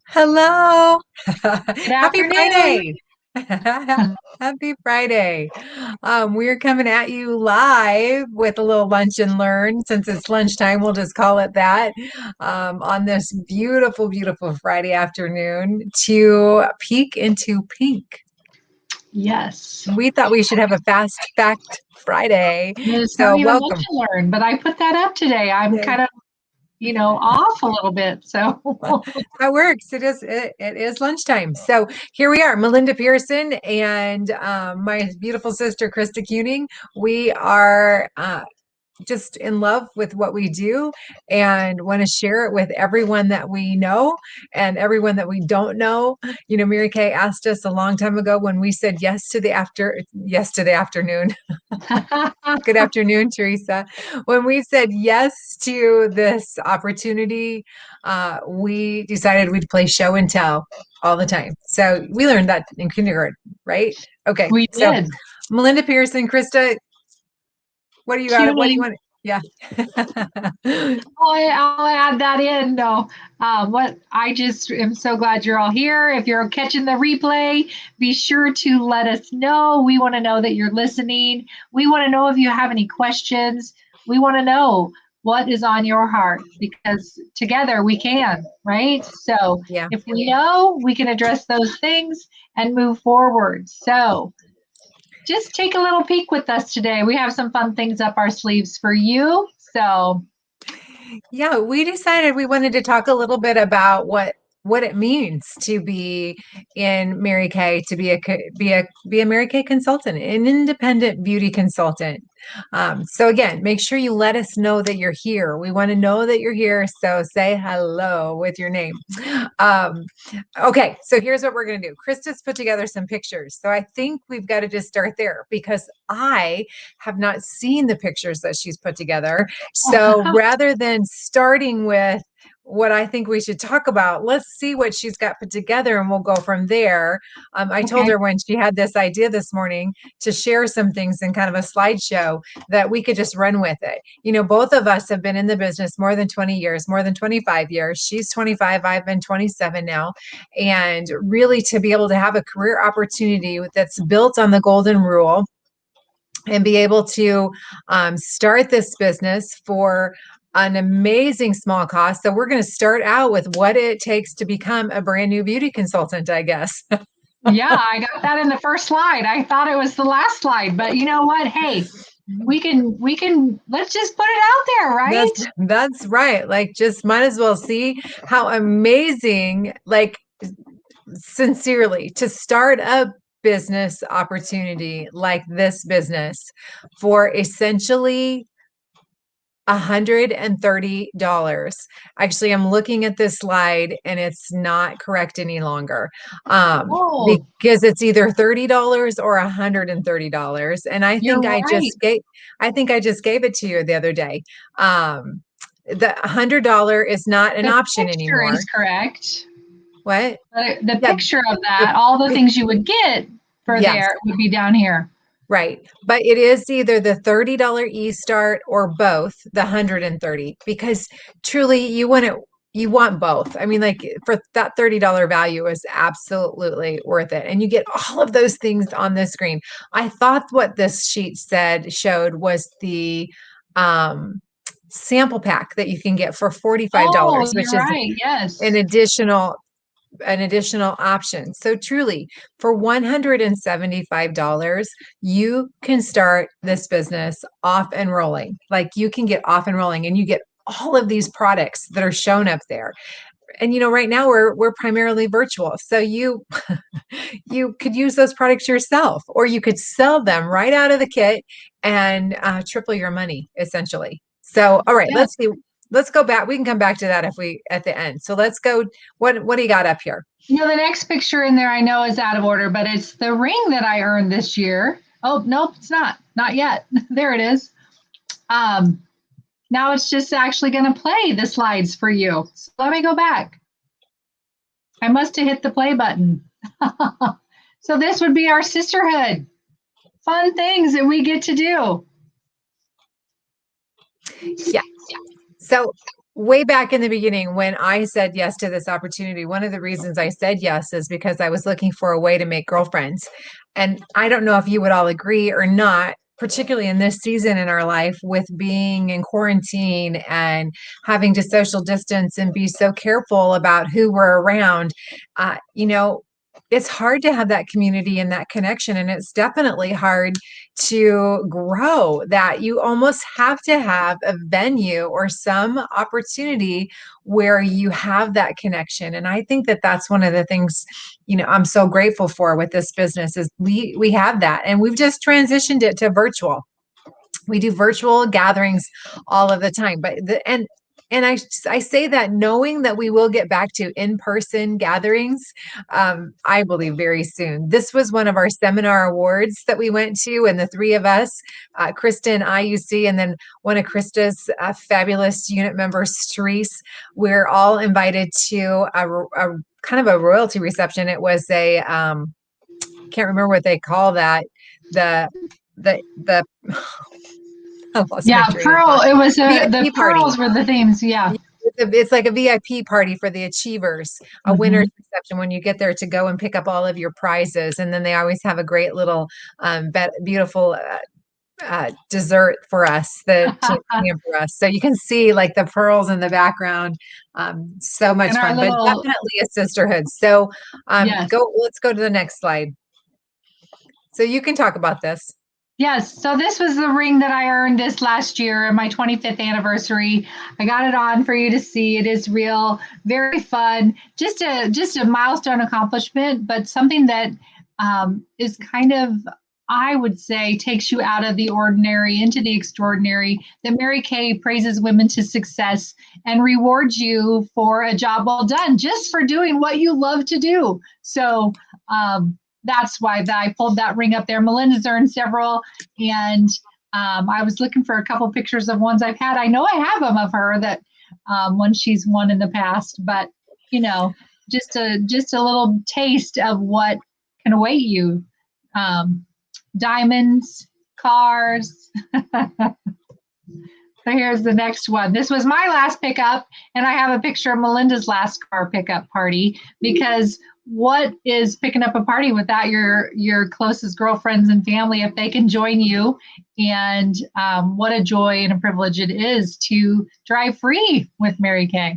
Hello. Good Happy afternoon. Friday. Happy Friday. We're coming at you live with a little lunch and learn. Since it's lunchtime, we'll just call it that. On this beautiful, beautiful Friday afternoon to peek into pink. Yes. We thought we should have a fast fact Friday. It's not So even lunch welcome. and learn, but I put that up today. I'm Yeah. kind of, off a little bit. So, Well, that works. It is lunchtime. So here we are, Melinda Pearson and my beautiful sister Krista Kuning. We are just in love with what we do and want to share it with everyone that we know and everyone that we don't know. You know, Mary Kay asked us a long time ago when we said yes to the afternoon. Good afternoon, Teresa. When we said yes to this opportunity, we decided we'd play show and tell all the time. So we learned that in kindergarten, right? Okay. we So did. Melinda Pearson, Krista, what do you got? What do you Tuning. want? Yeah. I'll add that in. No, what I just am so glad you're all here. If you're catching the replay, be sure to let us know. We want to know that you're listening. We want to know if you have any questions. We want to know what is on your heart because together we can, right? So Yeah. if we know, we can address those things and move forward. So just take a little peek with us today. We have some fun things up our sleeves for you. So Yeah, we decided we wanted to talk a little bit about what it means to be in Mary Kay, to be a Mary Kay consultant, an independent beauty consultant. So again, make sure you let us know that you're here. We want to know that you're here. So say hello with your name. Um, okay, so here's what we're going to do. Krista's put together some pictures. So I think we've got to just start there because I have not seen the pictures that she's put together. So rather than starting with what I think we should talk about, let's see what she's got put together and we'll go from there. I told okay. her when she had this idea this morning to share some things in kind of a slideshow that we could just run with it. You know, both of us have been in the business more than 20 years, more than 25 years. She's 25, I've been 27 now. And really to be able to have a career opportunity that's built on the golden rule and be able to start this business for an amazing small cost. So we're going to start out with what it takes to become a brand new beauty consultant, I guess. Yeah, I got that in the first slide. I thought it was the last slide, but you know what? Hey, we can let's just put it out there, That's right? that's right. Like just might as well see how amazing, like sincerely, to start a business opportunity like this business for essentially $130. Actually, I'm looking at this slide and it's not correct any longer. Oh, Because it's either $30 or $130. And you're right. I think I just gave it to you the other day. The $100 is not an The option picture anymore. is correct. What? The Yeah, picture of the, that, all the the things you would get for yes. there would be down here. Right. But it is either the $30 e-start or both, the 130, because truly you want both. I mean, like for that $30 value is absolutely worth it. And you get all of those things on the screen. I thought what this sheet showed was the um sample pack that you can get for Oh, $45, which you're is right. an Yes. additional option. So truly, for $175, you can start this business off and rolling. Like you can get off and rolling and you get all of these products that are shown up there. And you know, right now we're primarily virtual. So you you could use those products yourself or you could sell them right out of the kit and triple your money essentially. So all right, Yeah. let's see, let's go back. We can come back to that if we at the end. So let's go. What do you got up here? The next picture in there I know is out of order, but it's the ring that I earned this year. Oh, nope, it's not. Not yet. There it is. Um, Now it's just actually going to play the slides for you. So let me go back. I must have hit the play button. So this would be our sisterhood. Fun things that we get to do. Yeah. So way back in the beginning, when I said yes to this opportunity, one of the reasons I said yes is because I was looking for a way to make girlfriends. And I don't know if you would all agree or not, particularly in this season in our life with being in quarantine and having to social distance and be so careful about who we're around. It's hard to have that community and that connection. And it's definitely hard to grow that. You almost have to have a venue or some opportunity where you have that connection. And I think that that's one of the things, I'm so grateful for with this business is we have that, and we've just transitioned it to virtual. We do virtual gatherings all of the time, but I say that knowing that we will get back to in-person gatherings, I believe very soon. This was one of our seminar awards that we went to, and the three of us, Kristen, IUC, and then one of Krista's fabulous unit members, Therese, we're all invited to a kind of a royalty reception. It was a can't remember what they call that. The I lost my Yeah, train of pearl. thought. It was the VIP party. pearls were the themes. Yeah. Yeah, it's like a VIP party for the achievers, a winner's Hmm. reception when you get there to go and pick up all of your prizes. And then they always have a great little, beautiful dessert for us, to pamper us. So you can see like the pearls in the background. So much And our fun, but little, definitely a sisterhood. So yes. let's go to the next slide. So you can talk about this. Yes. So this was the ring that I earned this last year on my 25th anniversary. I got it on for you to see. It is real, very fun. Just a milestone accomplishment, but something that is kind of, I would say, takes you out of the ordinary into the extraordinary. That Mary Kay praises women to success and rewards you for a job well done, just for doing what you love to do. So that's why I pulled that ring up there. Melinda's earned several, and I was looking for a couple pictures of ones I've had. I know I have them of her that when she's won in the past, but you know, just a little taste of what can await you. Diamonds, cars. So here's the next one. This was my last pickup, and I have a picture of Melinda's last car pickup party, because what is picking up a party without your closest girlfriends and family if they can join you? And what a joy and a privilege it is to drive free with Mary Kay.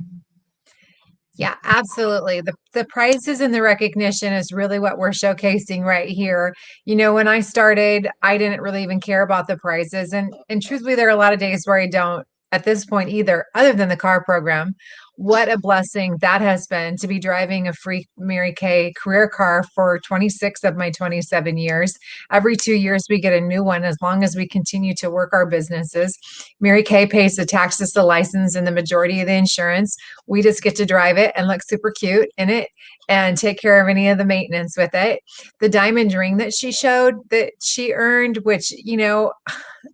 Yeah, absolutely. The prizes and the recognition is really what we're showcasing right here. When I started, I didn't really even care about the prizes. And truthfully, there are a lot of days where I don't at this point either, other than the car program. What a blessing that has been to be driving a free Mary Kay career car for 26 of my 27 years. Every 2 years, we get a new one as long as we continue to work our businesses. Mary Kay pays the taxes, the license, and the majority of the insurance. We just get to drive it and look super cute in it and take care of any of the maintenance with it. The diamond ring that she showed that she earned, which,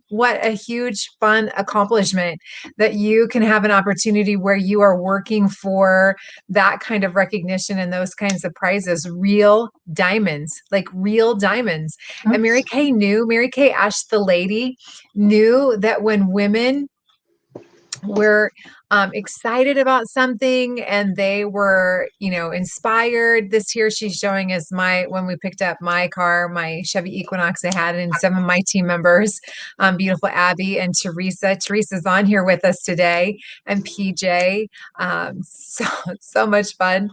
what a huge fun accomplishment that you can have an opportunity where you are working for that kind of recognition and those kinds of prizes, real diamonds, like real diamonds. And Oops. Mary Kay asked the lady, knew that when women were excited about something and they were, inspired. This here she's showing us when we picked up my car, my Chevy Equinox I had, and some of my team members, beautiful Abby and Teresa. Teresa's on here with us today, and PJ. So much fun.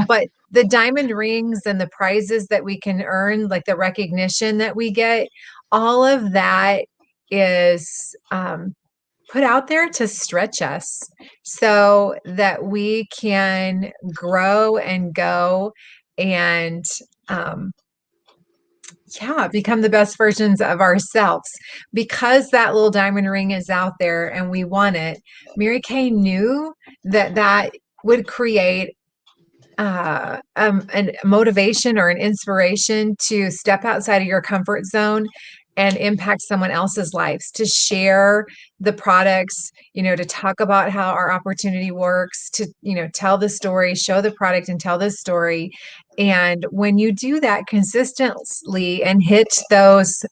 But the diamond rings and the prizes that we can earn, like the recognition that we get, all of that is put out there to stretch us so that we can grow and go and um, become the best versions of ourselves. Because that little diamond ring is out there and we want it, Mary Kay knew that would create a motivation or an inspiration to step outside of your comfort zone and impact someone else's lives, to share the products, to talk about how our opportunity works, to, tell the story, show the product and tell the story. And when you do that consistently and hit those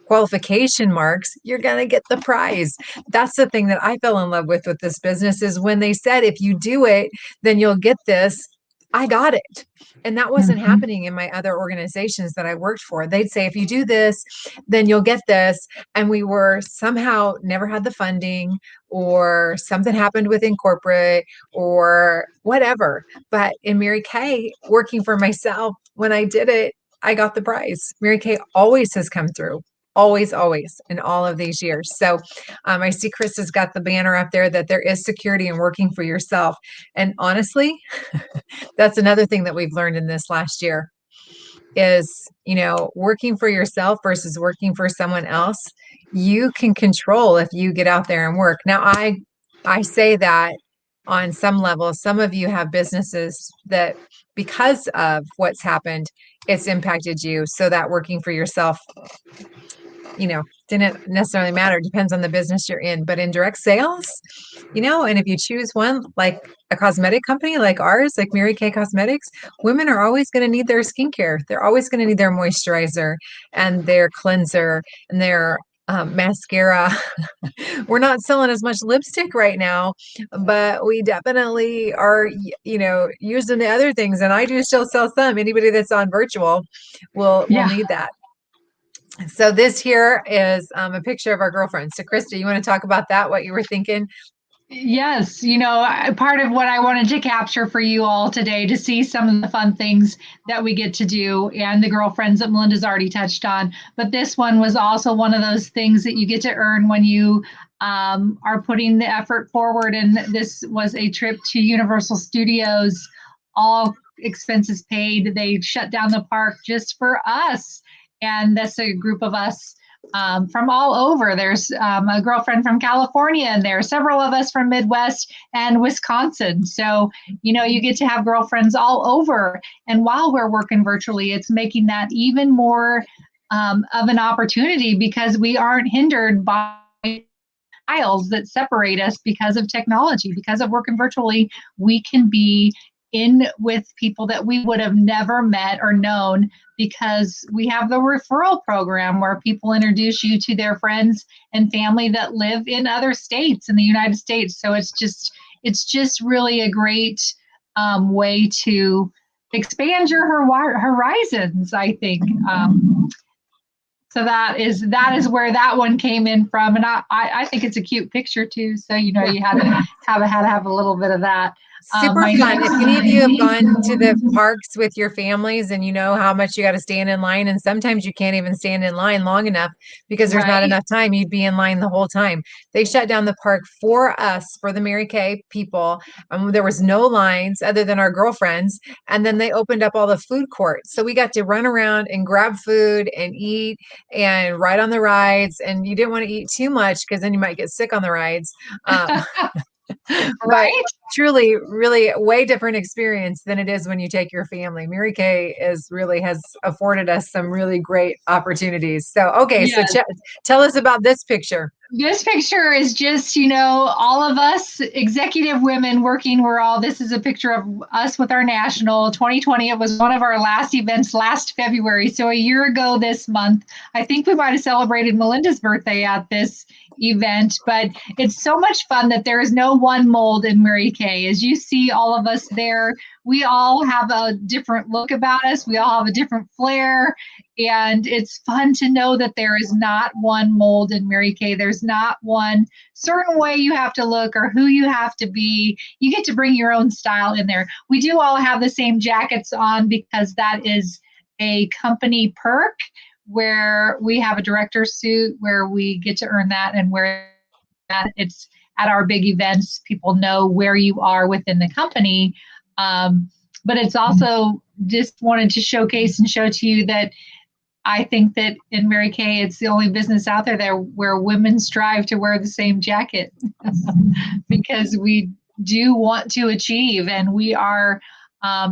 qualification marks, you're going to get the prize. That's the thing that I fell in love with this business is when they said, if you do it, then you'll get this. I got it. And that wasn't Mhm. happening in my other organizations that I worked for. They'd say, if you do this, then you'll get this. And we were somehow never had the funding, or something happened within corporate or whatever. But in Mary Kay, working for myself, when I did it, I got the prize. Mary Kay always has come through. Always, always in all of these years. So I see Chris has got the banner up there that there is security in working for yourself. And honestly, that's another thing that we've learned in this last year is, working for yourself versus working for someone else. You can control if you get out there and work. Now, I say that on some level, some of you have businesses that because of what's happened, it's impacted you. So that working for yourself, didn't necessarily matter. It depends on the business you're in. But in direct sales, and if you choose one like a cosmetic company like ours, like Mary Kay Cosmetics, women are always going to need their skincare. They're always going to need their moisturizer and their cleanser and their mascara. We're not selling as much lipstick right now, but we definitely are, using the other things. And I do still sell some. Anybody that's on virtual will Yeah. need that. So this here is a picture of our girlfriends. So Krista, you want to talk about that? What you were thinking? Yes, part of what I wanted to capture for you all today to see some of the fun things that we get to do and the girlfriends that Melinda's already touched on. But this one was also one of those things that you get to earn when you are putting the effort forward. And this was a trip to Universal Studios, all expenses paid. They shut down the park just for us. And that's a group of us from all over. There's a girlfriend from California, and there are several of us from Midwest and Wisconsin. So, you get to have girlfriends all over. And while we're working virtually, it's making that even more of an opportunity because we aren't hindered by miles that separate us because of technology. Because of working virtually, we can be in with people that we would have never met or known because we have the referral program where people introduce you to their friends and family that live in other states in the United States. So it's just really a great way to expand your horizons, I think. So that is where that one came in from, and I think it's a cute picture too. So you had to have a little bit of that. Super My fun. If next, any of you have gone to the parks with your families and you know how much you got to stand in line, and sometimes you can't even stand in line long enough because there's not right. enough time, you'd be in line the whole time. They shut down the park for us, for the Mary Kay people. There was no lines other than our girlfriends. And then they opened up all the food courts. So we got to run around and grab food and eat and ride on the rides. And you didn't want to eat too much because then you might get sick on the rides. Um, but Right? truly, really a way different experience than it is when you take your family. Mary Kay has afforded us some really great opportunities. So, okay, so Yes. tell us about this picture. This picture is just, all of us executive women working. This is a picture of us with our national 2020. It was one of our last events last February. So a year ago this month, I think we might have celebrated Melinda's birthday at this event, but it's so much fun that there is no one mold in Mary Kay. As you see all of us there, we all have a different look about us. We all have a different flair. And it's fun to know that there is not one mold in Mary Kay. There's not one certain way you have to look or who you have to be. You get to bring your own style in there. We do all have the same jackets on because that is a company perk where we have a director's suit where we get to earn that and wear that. It's at our big events. People know where you are within the company. But it's also just wanted to showcase and show to you that I think that in Mary Kay, it's the only business out there where women strive to wear the same jacket because we do want to achieve, and we are.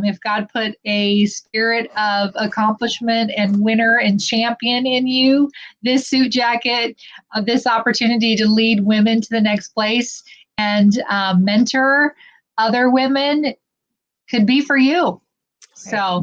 If God put a spirit of accomplishment and winner and champion in you, this suit jacket, this opportunity to lead women to the next place and mentor other women could be for you. Right. So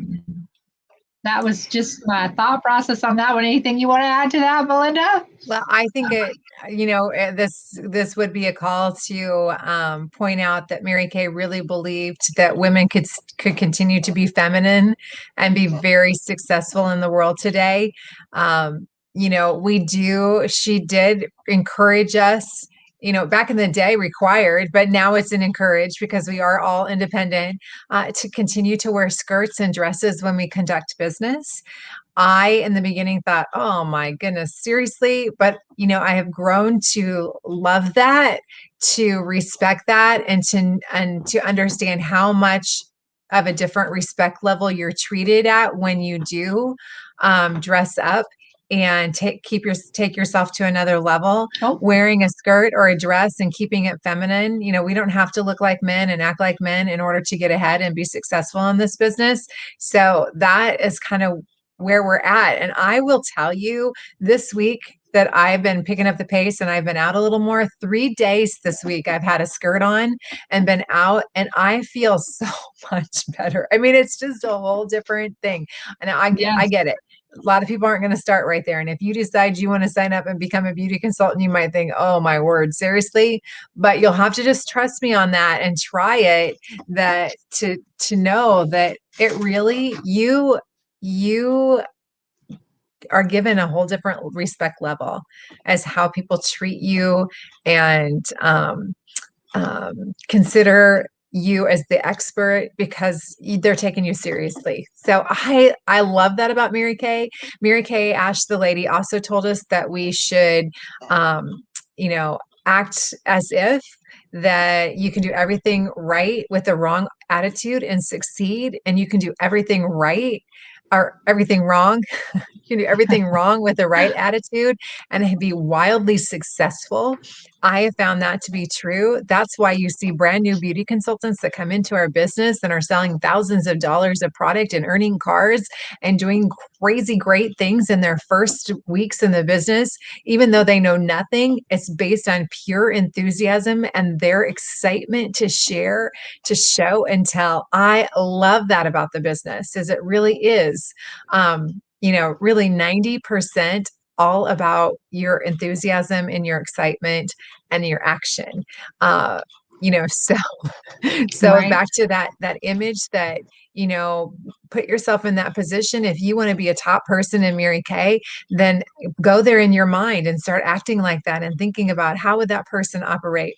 That was just my thought process on that one. Anything you want to add to that, Belinda? Well, I think this would be a call to point out that Mary Kay really believed that women could continue to be feminine and be very successful in the world today. We do. She did encourage us. Back in the day, required, but now it's an encourage because we are all independent to continue to wear skirts and dresses when we conduct business. I, in the beginning, thought, oh my goodness, seriously. But, I have grown to love that, to respect that, and to understand how much of a different respect level you're treated at when you do dress up and take yourself to another level. Oh, Wearing a skirt or a dress and keeping it feminine, we don't have to look like men and act like men in order to get ahead and be successful in this business. So that is kind of where we're at. And I will tell you this week that I've been picking up the pace and I've been out a little more. 3 days this week, I've had a skirt on and been out, and I feel so much better. I mean, it's just a whole different thing. And I yes. get it. A lot of people aren't going to start right there. And if you decide you want to sign up and become a beauty consultant, you might think, oh my word, seriously? But you'll have to just trust me on that and try it, that to know that it really you are given a whole different respect level as how people treat you and consider you as the expert because they're taking you seriously. So I love that about Mary Kay. Mary Kay Ash, the lady, also told us that we should, um, act as if that you can do everything right with the wrong attitude and succeed, and you can do everything right or everything wrong. You can do everything wrong with the right attitude and be wildly successful. I have found that to be true. That's why you see brand new beauty consultants that come into our business and are selling thousands of dollars of product and earning cars and doing crazy great things in their first weeks in the business, even though they know nothing. It's based on pure enthusiasm and their excitement to share, to show and tell. I love that about the business, is it really is, really 90% all about your enthusiasm and your excitement and your action. Uh, so Right. back to that image that, you know, put yourself in that position. If you want to be a top person in Mary Kay, then go there in your mind and start acting like that and thinking about how would that person operate.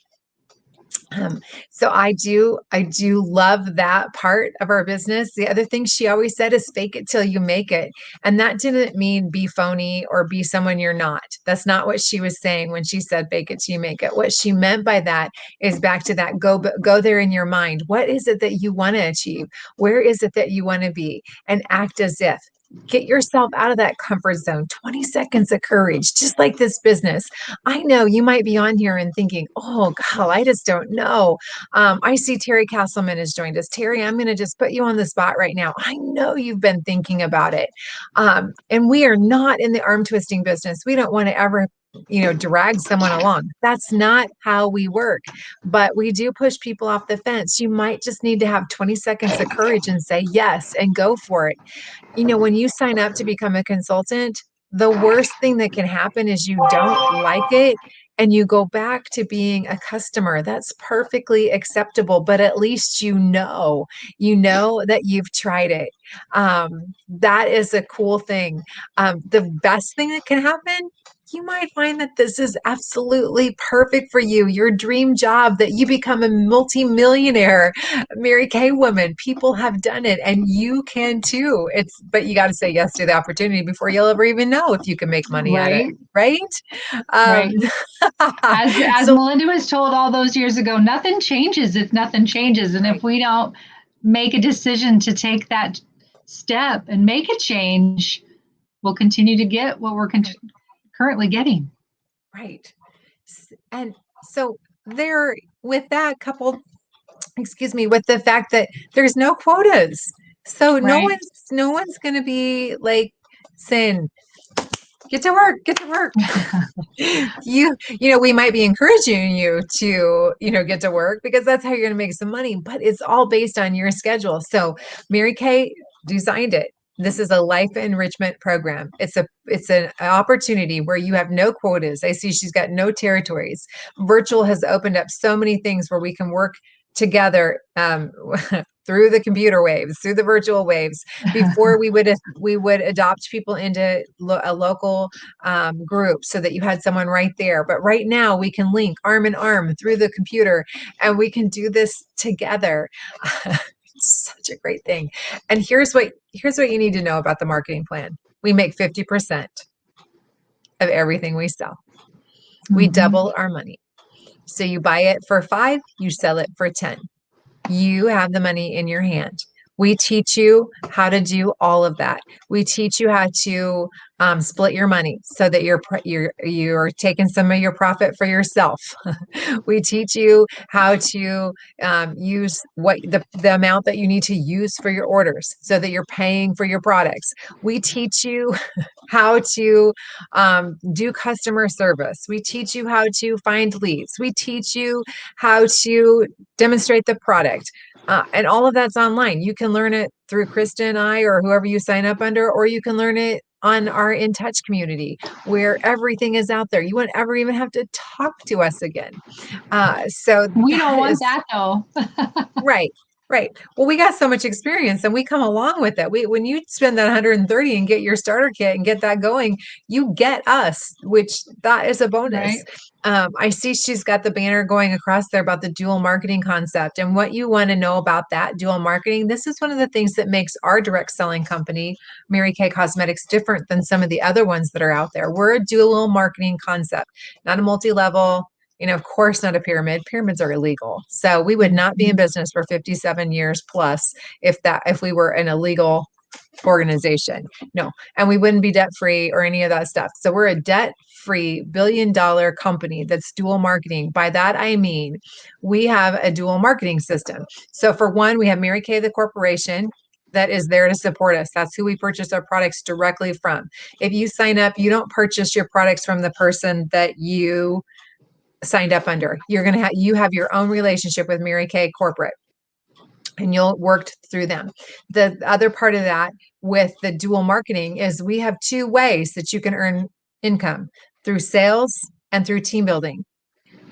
Um, so I do love that part of our business. The other thing she always said is fake it till you make it. And that didn't mean be phony or be someone you're not. That's not what she was saying when she said fake it till you make it. What she meant by that is back to that go there in your mind. What is it that you want to achieve? Where is it that you want to be? And act as if. Get yourself out of that comfort zone. 20 seconds of courage, just like this business. I know you might be on here and thinking, oh, God, I just don't know. I see Terry Castleman has joined us. Terry, I'm going to just put you on the spot right now. I know you've been thinking about it. And we are not in the arm twisting business. We don't want to ever drag someone along. That's not how we work. But we do push people off the fence. You might just need to have 20 seconds of courage and say yes and go for it. When you sign up to become a consultant, the worst thing that can happen is you don't like it and you go back to being a customer. That's perfectly acceptable, but at least you know that you've tried it. That is a cool thing. The best thing that can happen, you might find that this is absolutely perfect for you, your dream job, that you become a multimillionaire Mary Kay woman. People have done it and you can too. But you got to say yes to the opportunity before you'll ever even know if you can make money at it, Right. right? Um, Right. As so Melinda was told all those years ago, nothing changes if nothing changes. And if right, we don't make a decision to take that step and make a change, we'll continue to get what we're right, currently getting. right. And so there, with that coupled, excuse me, with the fact that there's no quotas. So no Right. one's no one's going to be like saying, get to work, get to work. We might be encouraging you to, get to work because that's how you're going to make some money, but it's all based on your schedule. So Mary Kay designed it. This is a life enrichment program. It's an opportunity where you have no quotas. I see she's got no territories. Virtual has opened up so many things where we can work together through the computer waves, through the virtual waves. Before we would adopt people into a local group so that you had someone right there. But right now we can link arm in arm through the computer, and we can do this together. It's such a great thing. And here's what you need to know about the marketing plan. We make 50% of everything we sell. We double our money. So you buy it for 5, you sell it for 10. You have the money in your hand. We teach you how to do all of that. We teach you how to split your money so that you're taking some of your profit for yourself. We teach you how to use what the amount that you need to use for your orders so that you're paying for your products. We teach you how to do customer service. We teach you how to find leads. We teach you how to demonstrate the product. And all of that's online. You can learn it through Krista and I, or whoever you sign up under, or you can learn it on our In Touch community where everything is out there. You won't ever even have to talk to us again. So We don't that want is that though. right. Right. Well, we got so much experience and we come along with it. When you spend that 130 and get your starter kit and get that going, you get us, which that is a bonus. Right. I see she's got the banner going across there about the dual marketing concept. And what you want to know about that dual marketing, this is one of the things that makes our direct selling company, Mary Kay Cosmetics, different than some of the other ones that are out there. We're a dual marketing concept, not a multi-level, of course, not a pyramid. Pyramids are illegal. So we would not be in business for 57 years plus if we were an illegal organization. No. And we wouldn't be debt free or any of that stuff. So we're a debt free $1 billion company that's dual marketing. By that, I mean, we have a dual marketing system. So for one, we have Mary Kay, the corporation, that is there to support us. That's who we purchase our products directly from. If you sign up, you don't purchase your products from the person that you signed up under. You have your own relationship with Mary Kay corporate, and you'll work through them. The other part of that with the dual marketing is we have 2 ways that you can earn income: through sales and through team building.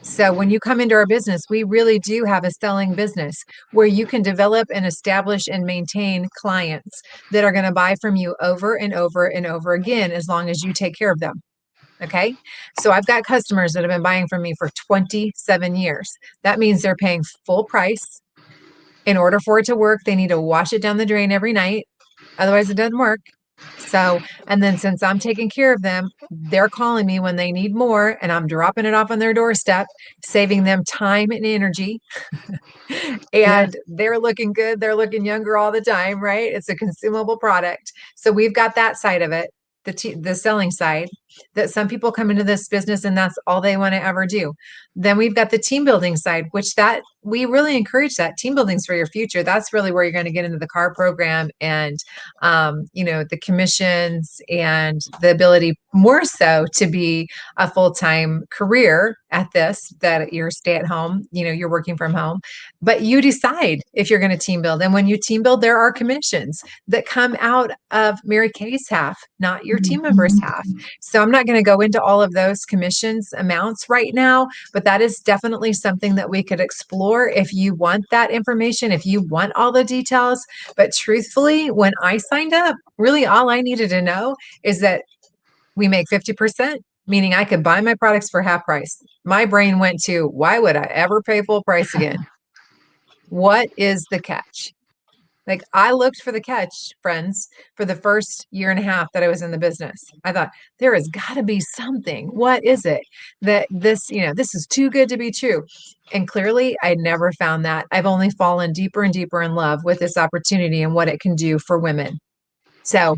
So when you come into our business, we really do have a selling business where you can develop and establish and maintain clients that are going to buy from you over and over and over again, as long as you take care of them. Okay. So I've got customers that have been buying from me for 27 years. That means they're paying full price. In order for it to work, they need to wash it down the drain every night. Otherwise, it doesn't work. So, and then since I'm taking care of them, they're calling me when they need more, and I'm dropping it off on their doorstep, saving them time and energy. Yes. And they're looking good. They're looking younger all the time, right? It's a consumable product. So we've got that side of it, the selling side, that some people come into this business and that's all they want to ever do. Then we've got the team building side, which that we really encourage. That team building's for your future. That's really where you're going to get into the car program and the commissions and the ability more so to be a full-time career at this, that you're stay at home, you're working from home, but you decide if you're going to team build. And when you team build, there are commissions that come out of Mary Kay's half, not your team members' half. So I'm not going to go into all of those commissions amounts right now, but that is definitely something that we could explore if you want that information, if you want all the details. But truthfully, when I signed up, really all I needed to know is that we make 50%, meaning I could buy my products for half price. My brain went to, why would I ever pay full price again? What is the catch? Like, I looked for the catch, friends, for the first year and a half that I was in the business. I thought there has got to be something. What is it that this is too good to be true? And clearly I never found that. I've only fallen deeper and deeper in love with this opportunity and what it can do for women. So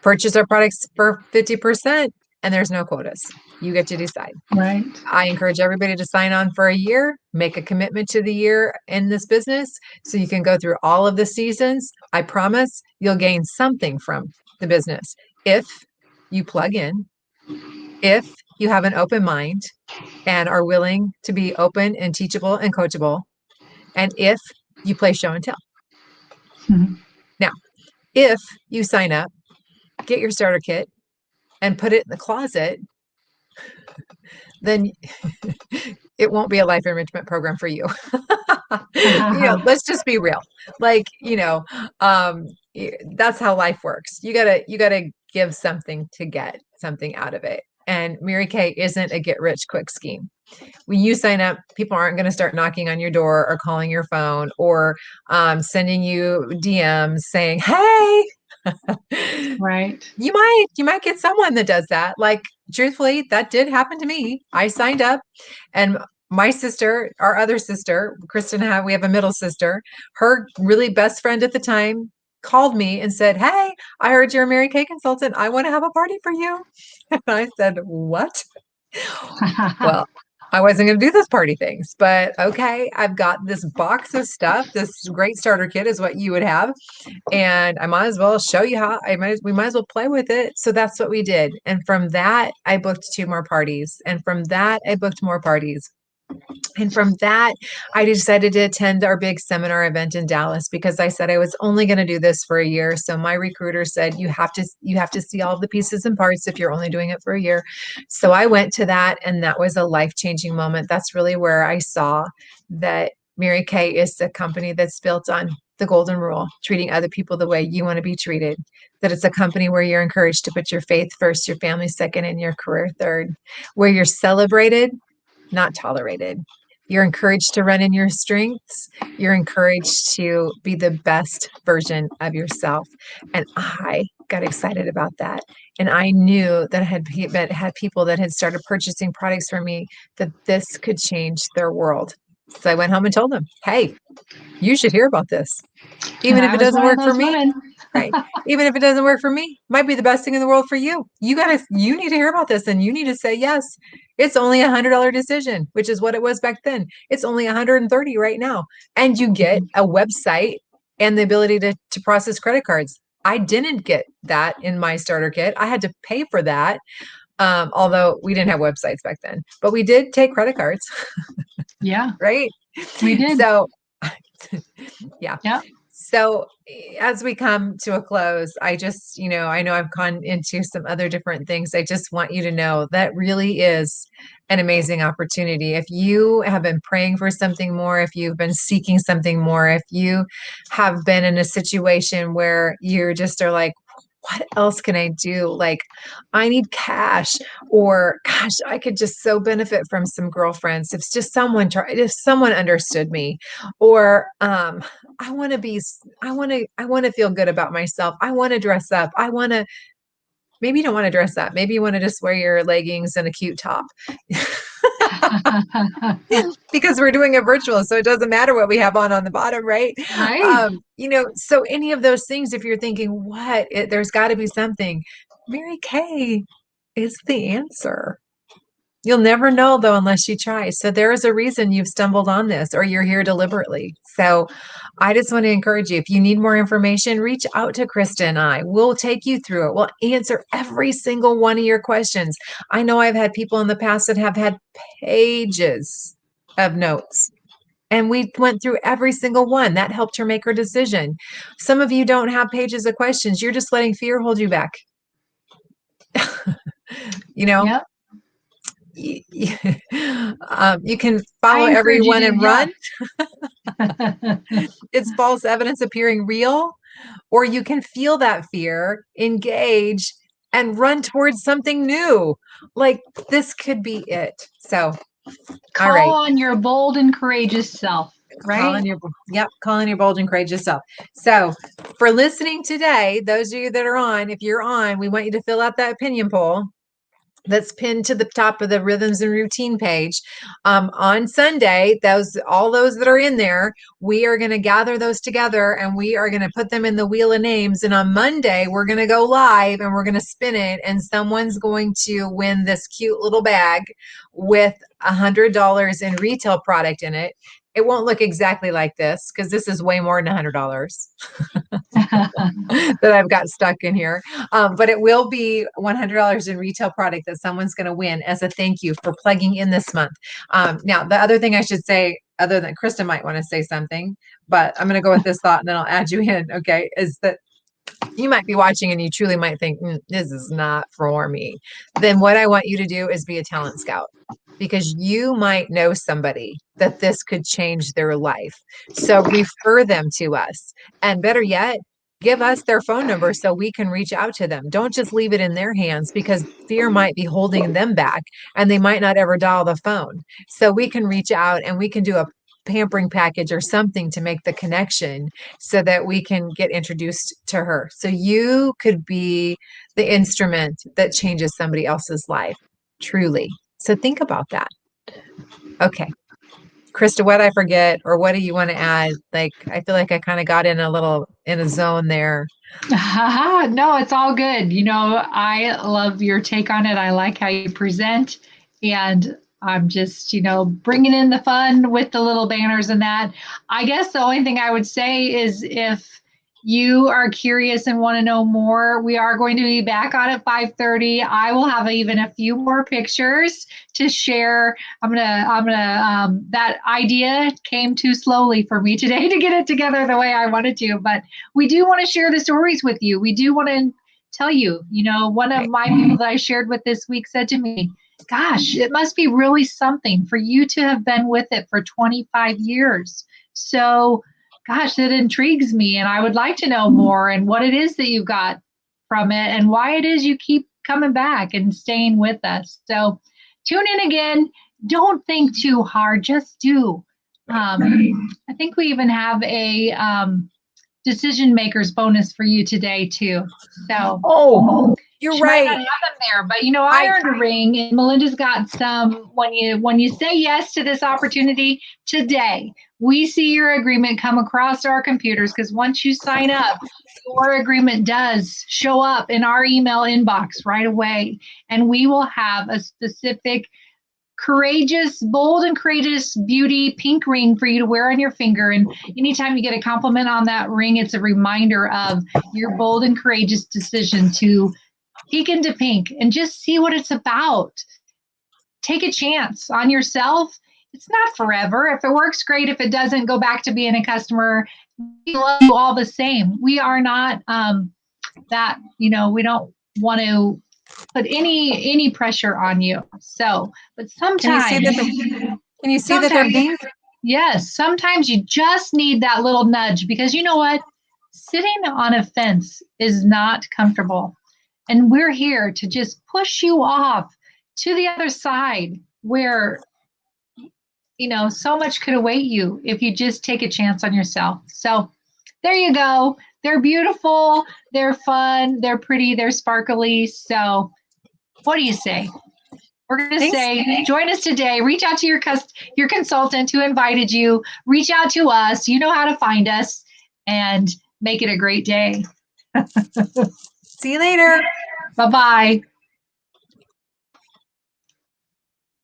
purchase our products for 50% and there's no quotas. You get to decide. Right. I encourage everybody to sign on for a year, make a commitment to the year in this business so you can go through all of the seasons. I promise you'll gain something from the business if you plug in, if you have an open mind and are willing to be open and teachable and coachable, and if you play show and tell. Mhm. Now, If you sign up, get your starter kit, and put it in the closet, then it won't be a life enrichment program for you. Let's just be real. Like, um, that's how life works. You gotta give something to get something out of it. And Mary Kay isn't a get rich quick scheme. When you sign up, people aren't going to start knocking on your door or calling your phone or sending you DMs saying, "Hey." Right. You might get someone that does that. Like, truthfully, that did happen to me. I signed up, and my sister, our other sister, Kristen, we have a middle sister, her really best friend at the time called me and said, "Hey, I heard you're a Mary Kay consultant. I want to have a party for you." And I said, "What?" Well, I wasn't going to do those party things, but okay, I've got this box of stuff. This great starter kit is what you would have. And I might as well show you how we might as well play with it. So that's what we did. And from that, I booked 2 more parties. And from that, I booked more parties. And from that, I decided to attend our big seminar event in Dallas because I said I was only going to do this for a year. So my recruiter said you have to see all the pieces and parts if you're only doing it for a year. So I went to that, and that was a life-changing moment. That's really where I saw that Mary Kay is a company that's built on the golden rule, treating other people the way you want to be treated. That it's a company where you're encouraged to put your faith first, your family second, and your career third, where you're celebrated, not tolerated. You're encouraged to run in your strengths. You're encouraged to be the best version of yourself. And I got excited about that. And I knew that I had people that had started purchasing products from me, that this could change their world. So I went home and told them, "Hey, you should hear about this. And Even if I it was doesn't one of work for those me." women. Right. Even if it doesn't work for me, might be the best thing in the world for you. You need to hear about this, and you need to say yes. It's only $100 decision, which is what it was back then. It's only 130 right now. And you get a website and the ability to process credit cards. I didn't get that in my starter kit. I had to pay for that. Although we didn't have websites back then, but we did take credit cards, Yeah, right? we did. So yeah. Yeah. So as we come to a close, I know I've gone into some other different things. I just want you to know that really is an amazing opportunity. If you have been praying for something more, if you've been seeking something more, if you have been in a situation where you just are like, what else can I do? Like, I need cash, or gosh, I could just so benefit from some girlfriends. If someone understood me, or I want to feel good about myself. I want to dress up. Maybe you don't want to dress up. Maybe you want to just wear your leggings and a cute top. Because we're doing a virtual, so it doesn't matter what we have on the bottom, right? Right. So any of those things, if you're thinking, there's got to be something, Mary Kay is the answer. You'll never know, though, unless you try. So there is a reason you've stumbled on this, or you're here deliberately. So I just want to encourage you. If you need more information, reach out to Krista and I. We'll take you through it. We'll answer every single one of your questions. I know I've had people in the past that have had pages of notes, and we went through every single one. That helped her make her decision. Some of you don't have pages of questions. You're just letting fear hold you back. you know, Yep. you can follow I encourage you everyone to, and yeah. run. It's false evidence appearing real, or you can feel that fear, engage, and run towards something new. Like, this could be it. So, all Call right. on your bold and courageous self, right? Call on your bold and courageous self. So for listening today, those of you that are on, if you're on, we want you to fill out that opinion poll that's pinned to the top of the rhythms and routine page. On Sunday, all those that are in there, we are going to gather those together and we are going to put them in the wheel of names. And on Monday, we're going to go live and we're going to spin it, and someone's going to win this cute little bag with $100 in retail product in it. It won't look exactly like this because this is way more than $100 that I've got stuck in here. But it will be $100 in retail product that someone's going to win as a thank you for plugging in this month. Now, the other thing I should say, other than Krista might want to say something, but I'm going to go with this thought and then I'll add you in. Okay. Is that you might be watching and you truly might think, this is not for me. Then what I want you to do is be a talent scout, because you might know somebody that this could change their life. So refer them to us. And better yet, give us their phone number so we can reach out to them. Don't just leave it in their hands, because fear might be holding them back and they might not ever dial the phone. So we can reach out and we can do a pampering package or something to make the connection so that we can get introduced to her. So you could be the instrument that changes somebody else's life, truly. So think about that. Okay. Krista, what I forget, or what do you want to add? Like, I feel like I kind of got in a zone there. No, it's all good. I love your take on it. I like how you present, and I'm just, bringing in the fun with the little banners and that. I guess the only thing I would say is if you are curious and want to know more, we are going to be back on at 5:30. I will have even a few more pictures to share. That idea came too slowly for me today to get it together the way I wanted to, but we do want to share the stories with you. We do want to tell you, one of Right. my people that I shared with this week said to me, gosh, it must be really something for you to have been with it for 25 years. So, gosh, that intrigues me. And I would like to know more and what it is that you got from it and why it is you keep coming back and staying with us. So, tune in again. Don't think too hard, just do. I think we even have a decision makers bonus for you today too. So Oh, you're she might not right. have them there, but I I earned a ring, and Melinda's got some. When you say yes to this opportunity today, we see your agreement come across our computers, because once you sign up, your agreement does show up in our email inbox right away, and we will have a specific courageous, bold, and courageous beauty pink ring for you to wear on your finger. And anytime you get a compliment on that ring, it's a reminder of your bold and courageous decision to peek into pink and just see what it's about. Take a chance on yourself. It's not forever. If it works, great. If it doesn't, go back to being a customer. We love you all the same. We are not we don't want to put any pressure on you. So, but can you see sometimes, that can you see that they're sometimes, pink? yes, sometimes you just need that little nudge, because you know what? Sitting on a fence is not comfortable. And we're here to just push you off to the other side where, so much could await you if you just take a chance on yourself. So there you go. They're beautiful, they're fun, they're pretty, they're sparkly. So what do you say? We're going to Thanks. say, join us today. Reach out to your consultant who invited you. Reach out to us. You know how to find us, and make it a great day. See you later. Bye-bye.